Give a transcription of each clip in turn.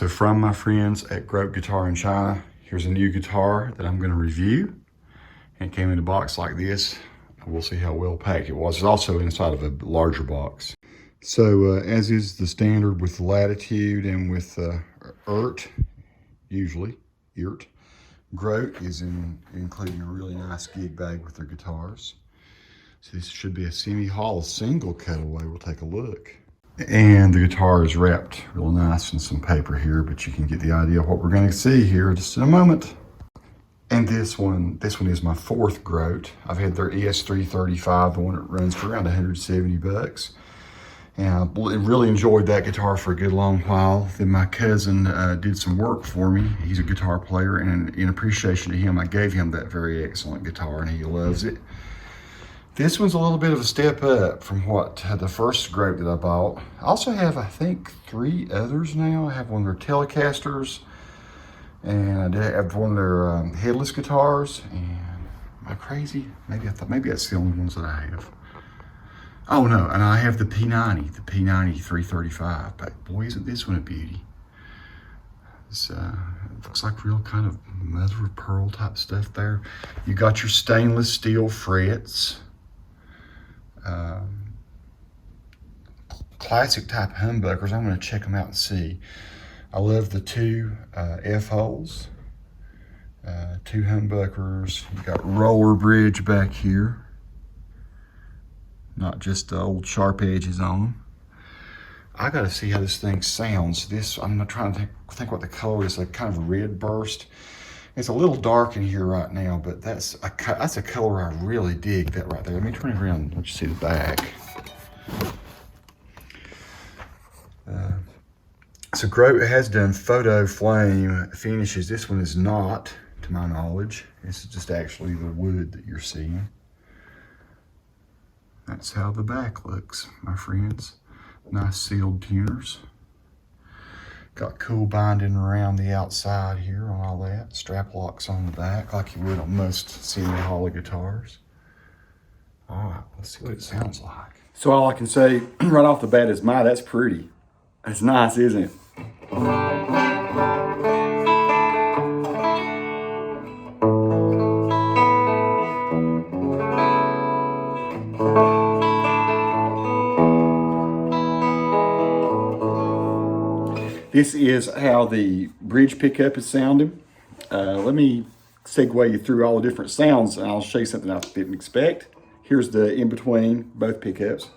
From my friends at Grote Guitar in China, here's a new guitar that I'm going to review. And it came in a box like this. We'll see how well packed it was. It's also inside of a larger box. So as is the standard with Latitude and with usually Grote is including a really nice gig bag with their guitars. So this should be a semi-hollow single cutaway. We'll take a look. And the guitar is wrapped real nice in some paper here, but you can get the idea of what we're going to see here just in a moment. And this one is my fourth Grote. I've had their ES335, the one that runs for around 170 bucks. And I really enjoyed that guitar for a good long while. Then my cousin did some work for me. He's a guitar player, and in appreciation to him, I gave him that very excellent guitar, and he loves it. This one's a little bit of a step up from what the first Grote that I bought. I also have, I think, 3 others now. I have one of their Telecasters, and I have one of their headless guitars. And am I crazy? Maybe that's the only ones that I have. Oh no, and I have the P90, the P90 335. But boy, isn't this one a beauty? It's, it looks like real kind of mother of pearl type stuff there. You got your stainless steel frets. Classic type humbuckers. I'm going to check them out and see. I love the 2 F-holes, 2 humbuckers. You got roller bridge back here, not just the old sharp edges on them. I got to see how this thing sounds. I'm trying to think what the color is. A kind of red burst. It's a little dark in here right now, but that's a color I really dig. That right there. Let me turn it around and let you see the back. So Grote has done photo flame finishes. This one is not, to my knowledge. This is just actually the wood that you're seeing. That's how the back looks, my friends. Nice sealed tuners. Got cool binding around the outside here on all that. Strap locks on the back like you would on most semi-hollow guitars. All right, let's see what it sounds like. So all I can say right off the bat is, that's pretty. It's nice, isn't it? This is how the bridge pickup is sounding. Let me segue you through all the different sounds, and I'll show you something I didn't expect. Here's the in-between both pickups.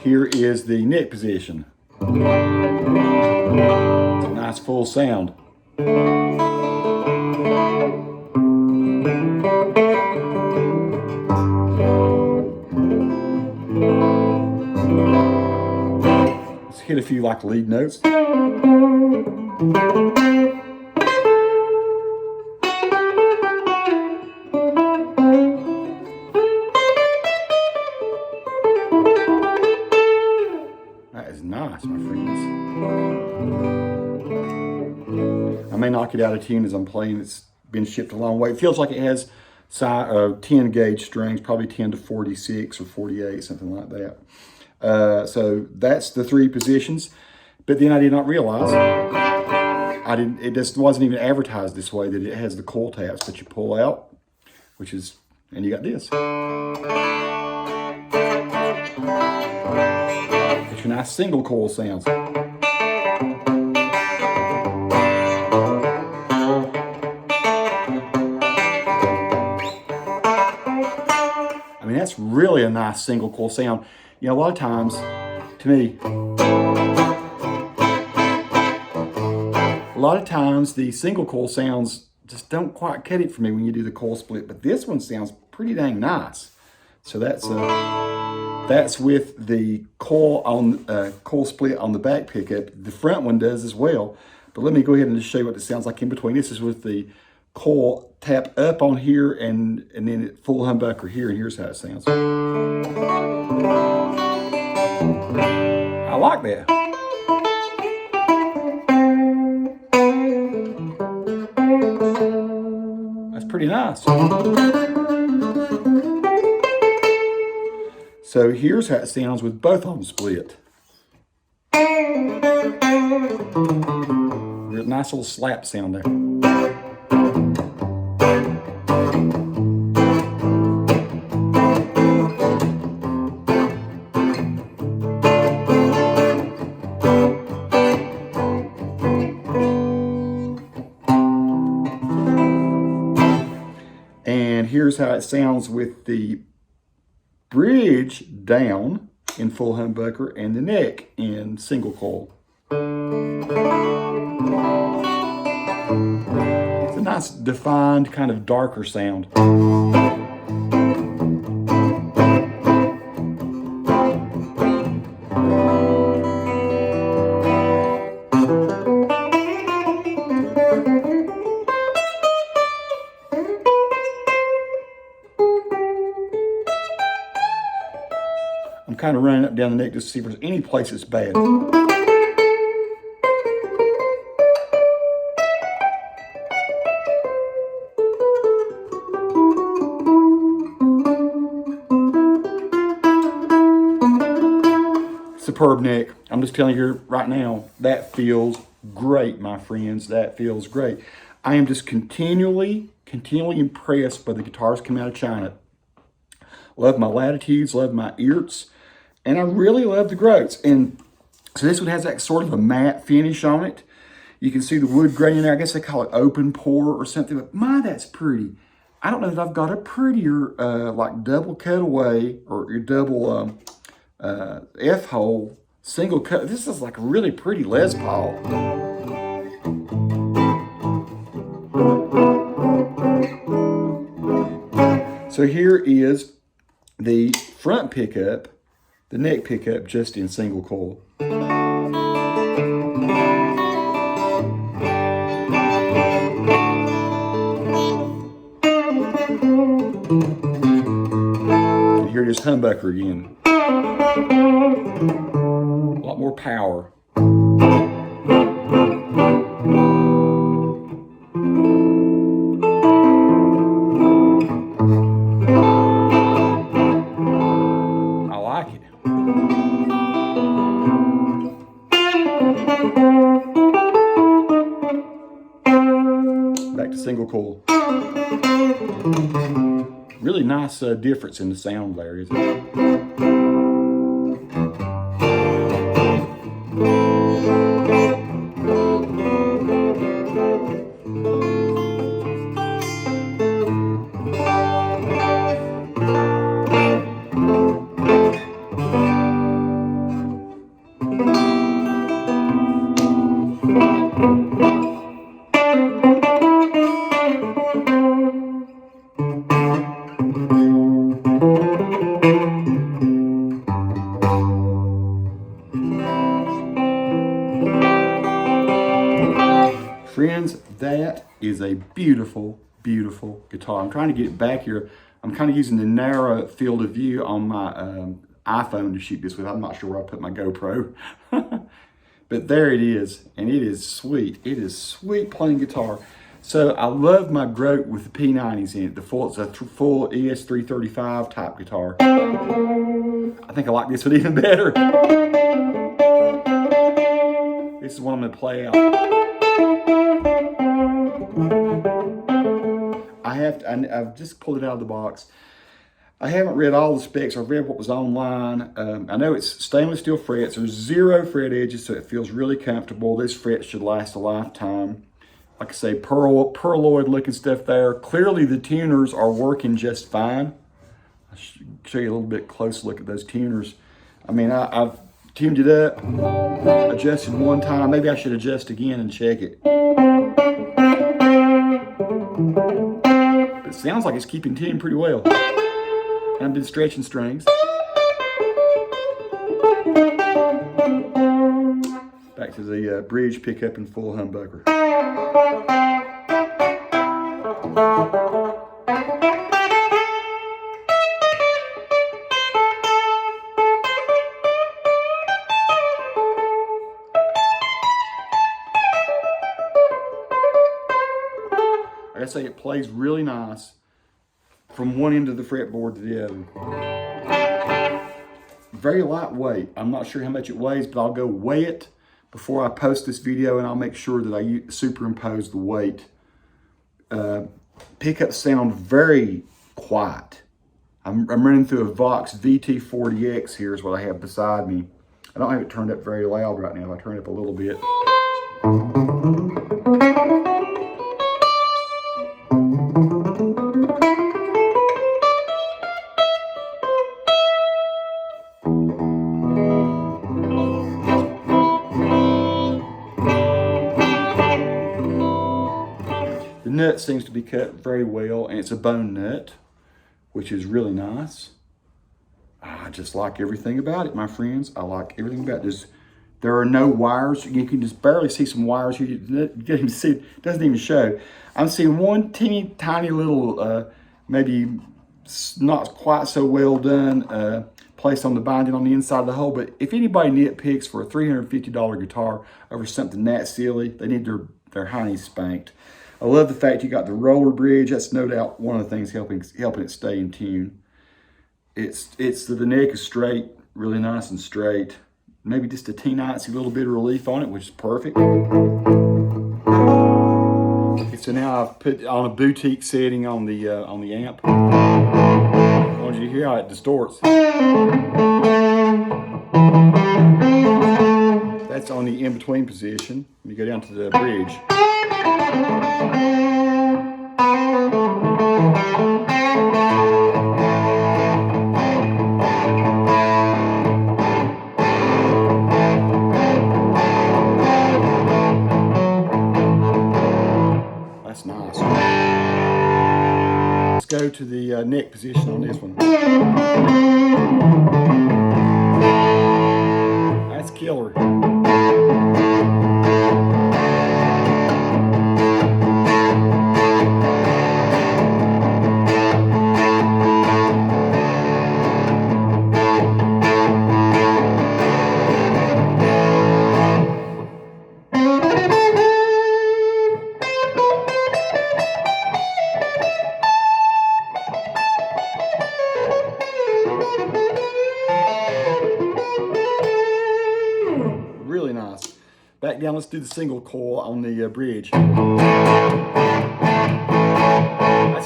Here is the neck position. It's a nice full sound. Let's hit a few like lead notes. That is nice, my friends. I may knock it out of tune as I'm playing. It's been shipped a long way. It feels like it has 10 gauge strings, probably 10 to 46 or 48, something like that. So that's the 3 positions. But then I did not realize, it just wasn't even advertised this way, that it has the coil taps that you pull out, and you got this. It's your nice single coil sounds. mean, that's really a nice single coil sound. You know, a lot of times, to me, a lot of times the single coil sounds just don't quite cut it for me when you do the coil split, but this one sounds pretty dang nice. So that's with the coil split on the back pickup. The front one does as well. But let me go ahead and just show you what it sounds like in between. This is with the coil tap up on here and then it full humbucker here, and here's how it sounds. I like that. That's pretty nice. So here's how it sounds with both of them split. There's a nice little slap sound there. And here's how it sounds with the bridge down in full humbucker and the neck in single coil. It's a nice defined kind of darker sound. I'm kind of running up and down the neck just to see if there's any place that's bad. Superb neck. I'm just telling you right now, that feels great, my friends. That feels great. I am just continually impressed by the guitars coming out of China. Love my Latitudes, love my Earts, and I really love the Grotes. And so this one has that sort of a matte finish on it. You can see the wood grain in there. I guess they call it open pore or something, but my, that's pretty. I don't know that I've got a prettier like double cutaway or your double F-hole single cut. This is like a really pretty Les Paul. So here is the front pickup, the neck pickup, just in single coil. And here it is humbucker again. A lot more power. I like it. Back to single coil. Really nice difference in the sound there, isn't it? Friends, that is a beautiful, beautiful guitar. I'm trying to get it back here. I'm kind of using the narrow field of view on my iPhone to shoot this with. I'm not sure where I put my GoPro. But there it is, and it is sweet. It is sweet playing guitar. So I love my Grote with the P90s in it. It's a full ES335 type guitar. I think I like this one even better. This is what I'm going to play out. I've just pulled it out of the box. I haven't read all the specs. I've read what was online. I know it's stainless steel frets. There's 0 fret edges, so it feels really comfortable. This fret should last a lifetime. Like I say, pearloid looking stuff there. Clearly the tuners are working just fine. I'll show you a little bit close look at those tuners. I mean, I've tuned it up, adjusted one time. Maybe I should adjust again and check it. But it sounds like it's keeping tuned pretty well. And I've been stretching strings. Back to the bridge pickup and full humbucker. Like I say, it plays really nice from one end of the fretboard to the other. Very lightweight. I'm not sure how much it weighs, but I'll go weigh it before I post this video, and I'll make sure that I superimpose the weight. Pickups sound very quiet. I'm running through a Vox VT40X here is what I have beside me. I don't have it turned up very loud right now. If I turn it up a little bit. The nut seems to be cut very well, and it's a bone nut, which is really nice. I just like everything about it, my friends. I like everything about this. There are no wires. You can just barely see some wires here. You can't even see, it doesn't even show. I'm seeing one teeny tiny little, maybe not quite so well done, placed on the binding on the inside of the hole. But if anybody nitpicks for a $350 guitar over something that silly, they need their hiney spanked. I love the fact you got the roller bridge. That's no doubt one of the things helping it stay in tune. The neck is straight, really nice and straight. Maybe just a teeny-tiny little bit of relief on it, which is perfect. So now I've put on a boutique setting on the amp. I want you to hear how it distorts. That's on the in-between position. Let me go down to the bridge. That's nice. Let's go to the neck position on this one. That's killer. Really nice. Back down, let's do the single coil on the bridge. That's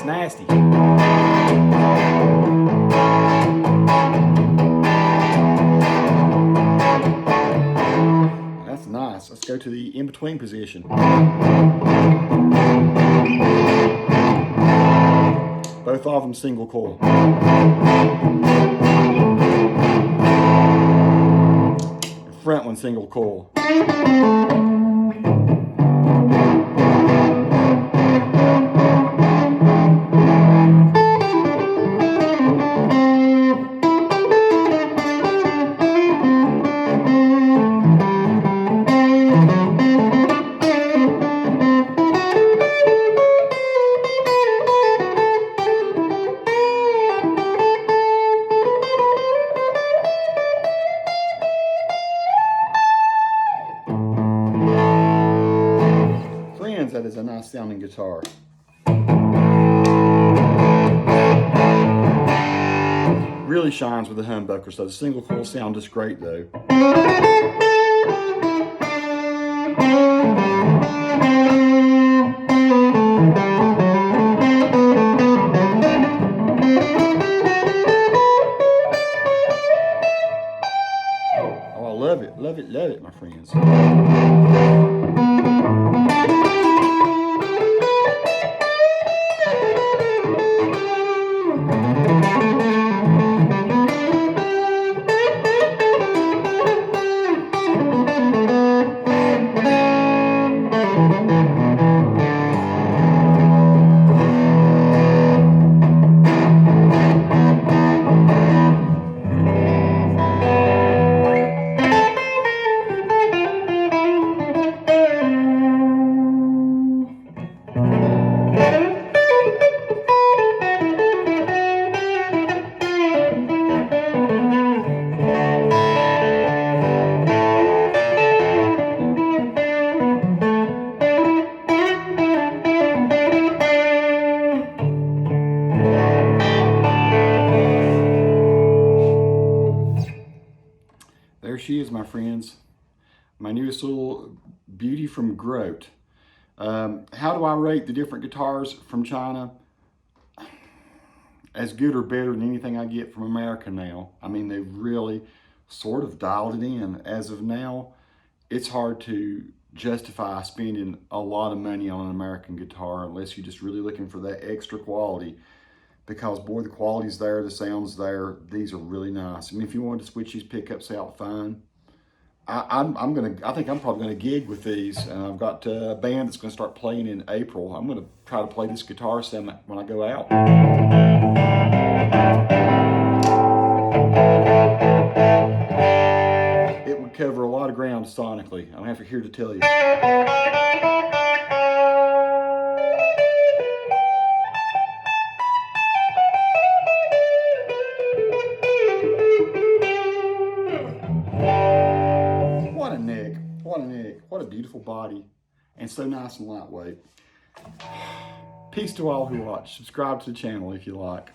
nasty. That's nice. Let's go to the in-between position. Both of them single coil. Front one single coil. That is a nice sounding guitar. Really shines with the humbucker, so the single coil sound just great though. Oh, I love it, love it, love it, my friends. she is, my friends. My newest little beauty from Grote. How do I rate the different guitars from China? As good or better than anything I get from America now. I mean, they've really sort of dialed it in. As of now, it's hard to justify spending a lot of money on an American guitar unless you're just really looking for that extra quality. Because boy, the quality's there, the sound's there. These are really nice. I mean, if you wanted to switch these pickups out, fine. I think I'm probably gonna gig with these, and I've got a band that's gonna start playing in April. I'm gonna try to play this guitar some when I go out. It would cover a lot of ground sonically. I don't have to here to tell you. What a neck, what a neck, what a beautiful body, and so nice and lightweight. Peace to all who watch. Subscribe to the channel if you like.